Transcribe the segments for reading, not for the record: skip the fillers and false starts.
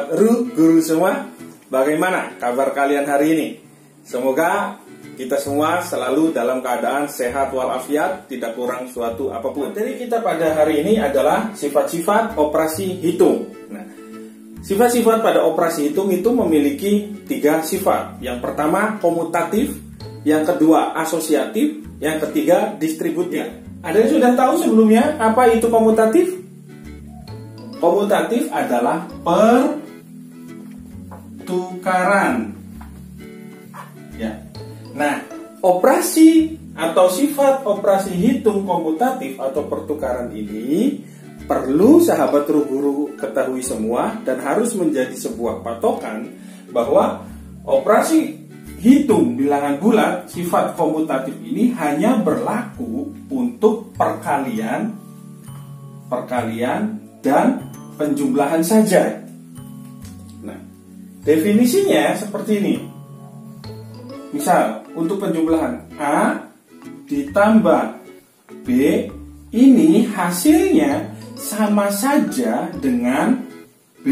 sahabat guru semua, bagaimana kabar kalian hari ini? Semoga kita semua selalu dalam keadaan sehat walafiat, tidak kurang suatu apapun. Materi kita pada hari ini adalah sifat-sifat operasi hitung. Nah, sifat-sifat pada operasi hitung itu memiliki 3 sifat. Yang pertama komutatif, yang kedua asosiatif, yang ketiga distributif. Ada yang sudah tahu sebelumnya apa itu komutatif? Komutatif adalah pertukaran. Ya. Nah, operasi atau sifat operasi hitung komutatif atau pertukaran ini perlu sahabat guru ketahui semua dan harus menjadi sebuah patokan bahwa operasi hitung bilangan bulat sifat komutatif ini hanya berlaku untuk perkalian dan penjumlahan saja. Nah, definisinya seperti ini. Misal, untuk penjumlahan A ditambah B, ini hasilnya sama saja dengan B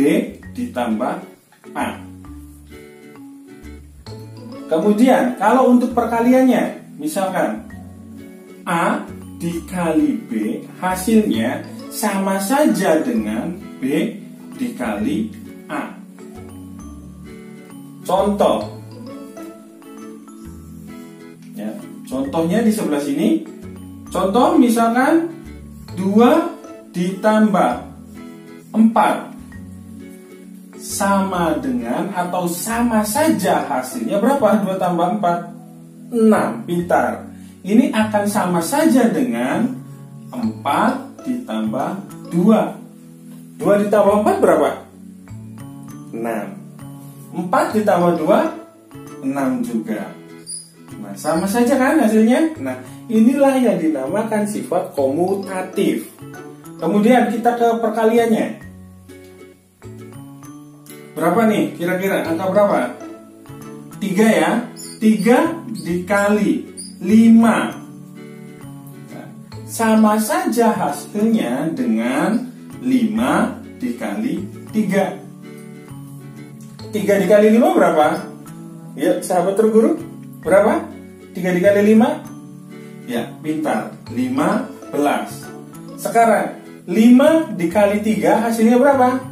ditambah A. Kemudian, kalau untuk perkaliannya, misalkan A dikali B, hasilnya sama saja dengan B dikali A. Contoh. Ya, contohnya di sebelah sini. Contoh misalkan 2 ditambah 4 sama dengan atau sama saja hasilnya berapa? 2 tambah 4 6. Pintar. Ini akan sama saja dengan 4 ditambah 2. 2 ditambah 4 berapa? 6. 4 ditambah 2 6 juga. Nah, sama saja kan hasilnya? Nah, inilah yang dinamakan sifat komutatif. Kemudian kita ke perkaliannya. Berapa nih? Kira-kira angka berapa? 3 ya. 3 dikali 5. Nah, sama saja hasilnya dengan 5 dikali 3. 3 dikali 5 berapa? Ya, sahabat guru. Berapa? 3 dikali 5? Ya, pintar. 15. Sekarang 5 dikali 3 hasilnya berapa?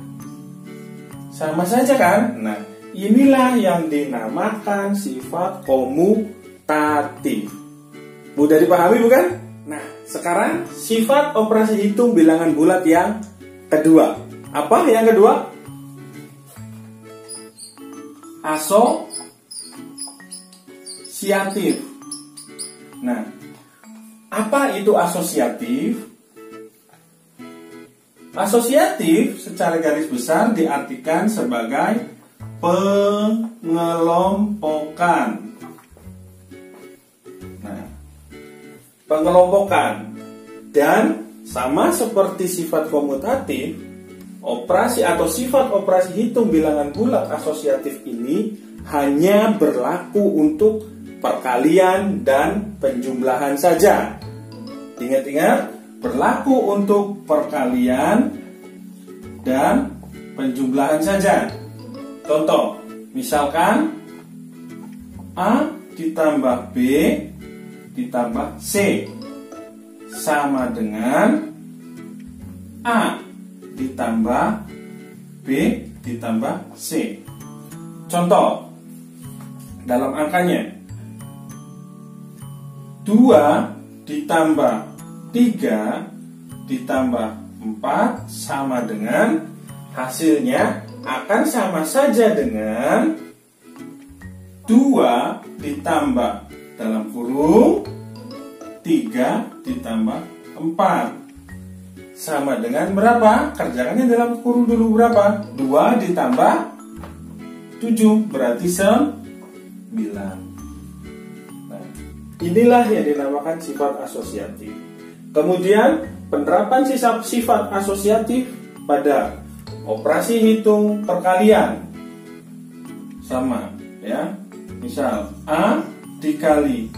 Sama saja kan? Nah, inilah yang dinamakan sifat komutatif. Mudah dipahami bukan? Nah, sekarang sifat operasi hitung bilangan bulat yang kedua. Apa yang kedua? Asosiatif. Nah, apa itu asosiatif? Asosiatif secara garis besar diartikan sebagai pengelompokan. Nah, pengelompokan. Dan sama seperti sifat komutatif, operasi atau sifat operasi hitung bilangan bulat asosiatif ini hanya berlaku untuk perkalian dan penjumlahan saja. Ingat-ingat, berlaku untuk perkalian dan penjumlahan saja. Contoh, misalkan A ditambah B ditambah C sama dengan A ditambah B ditambah C. Contoh, dalam angkanya 2 ditambah 3 ditambah 4 sama dengan hasilnya akan sama saja dengan 2 ditambah dalam kurung 3 ditambah 4 sama dengan berapa? Kerjakannya dalam kurung dulu berapa? 2 ditambah 7 berarti 9. Nah, inilah yang dinamakan sifat asosiatif. Kemudian penerapan sifat asosiatif pada operasi hitung perkalian sama ya. Misal A dikali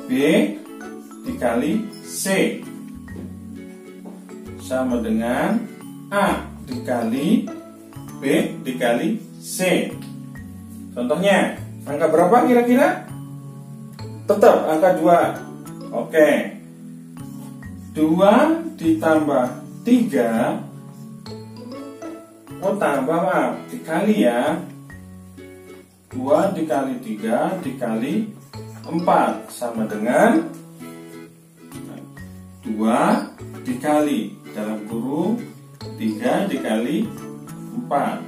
B dikali C sama dengan A dikali B dikali C. Contohnya, angka berapa kira-kira? Tetap angka 2. Oke. 2 ditambah 3. Oh, tambah, maaf, dikali ya. 2 dikali 3 dikali 4 sama dengan 2 dikali dalam kurung 3 dikali 4.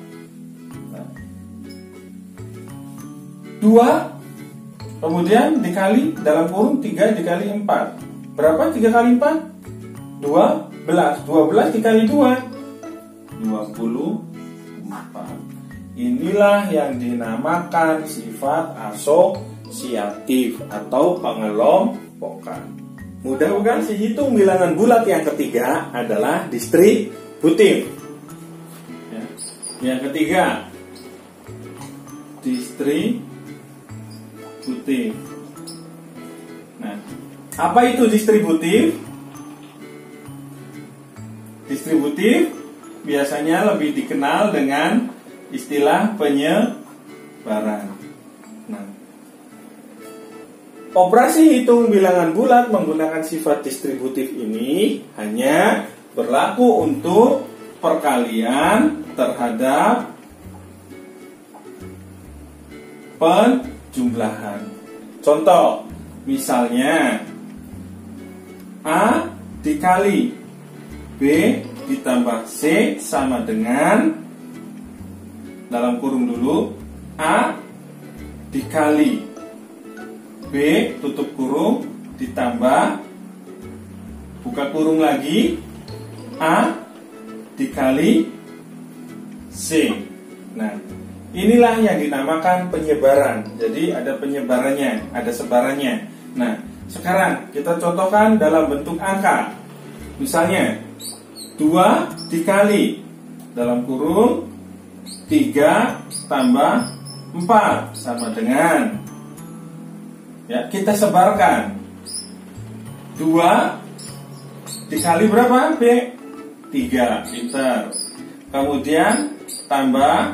Nah, 2 kemudian dikali dalam kurung 3 dikali 4. Berapa 3 kali 4? 12. 12 dikali 2 24. Inilah yang dinamakan sifat asosiatif atau pengelompokan. Mudah bukan? Hitung bilangan bulat yang ketiga adalah distributif. Ya. Yang ketiga, distributif. Nah, apa itu distributif? Distributif biasanya lebih dikenal dengan istilah penyebaran. Nah, operasi hitung bilangan bulat menggunakan sifat distributif ini hanya berlaku untuk perkalian terhadap penjumlahan. Contoh, misalnya A dikali B ditambah C sama dengan, dalam kurung dulu, A dikali B tutup kurung ditambah buka kurung lagi A dikali C. Nah, inilah yang dinamakan penyebaran. Jadi ada penyebarannya, ada sebarannya. Nah, sekarang kita contohkan dalam bentuk angka. Misalnya 2 dikali dalam kurung 3 tambah 4 sama dengan, ya, kita sebarkan 2 dikali berapa? B 3. Pintar. Kemudian tambah,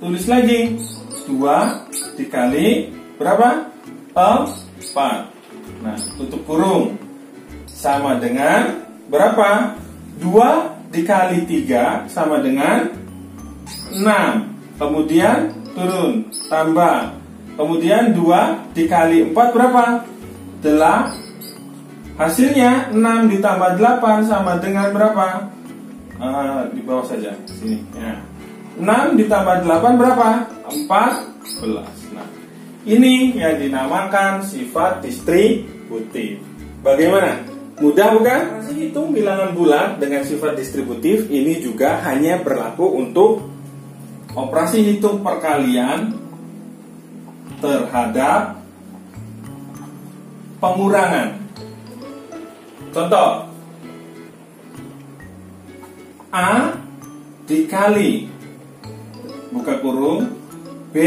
tulis lagi 2 dikali berapa? 4. Nah, tutup kurung sama dengan berapa? 2 dikali 3 sama dengan 6. Kemudian turun, tambah. Kemudian 2 dikali 4 berapa? 8. Hasilnya 6 ditambah 8 sama dengan berapa? Di bawah saja, sini ya. 6 ditambah 8 berapa? 14. Nah, ini yang dinamakan sifat distributif. Bagaimana? Mudah bukan? Hitung bilangan bulat dengan sifat distributif ini juga hanya berlaku untuk operasi hitung perkalian terhadap pengurangan. Contoh, A dikali buka kurung B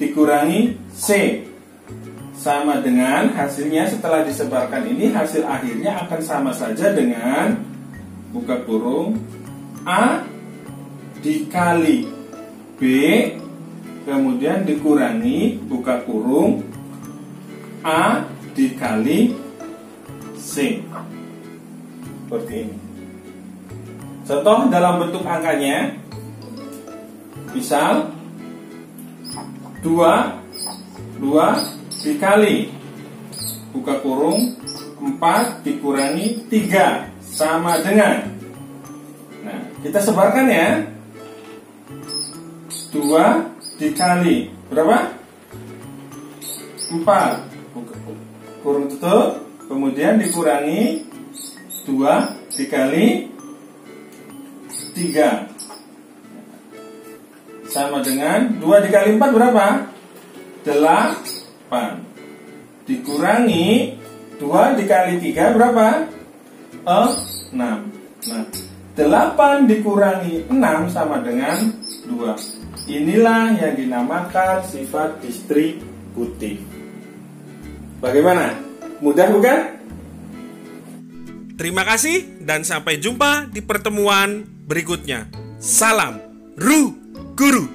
dikurangi C sama dengan, hasilnya setelah disebarkan ini hasil akhirnya akan sama saja dengan buka kurung A dikali B kemudian dikurangi buka kurung A dikali C. Seperti ini. Contoh dalam bentuk angkanya, misal 2 dikali buka kurung 4 dikurangi 3 sama dengan, nah, kita sebarkan ya, 2 dikali berapa? 4 kurung tutup, kemudian dikurangi 2 dikali 3 sama dengan 2 dikali 4 berapa? 8 dikurangi 2 dikali 3 berapa? 6. Nah, 8 dikurangi 6 sama dengan 2. Inilah yang dinamakan sifat distributif. Bagaimana? Mudah bukan? Terima kasih dan sampai jumpa di pertemuan berikutnya. Salam. Ru Guru.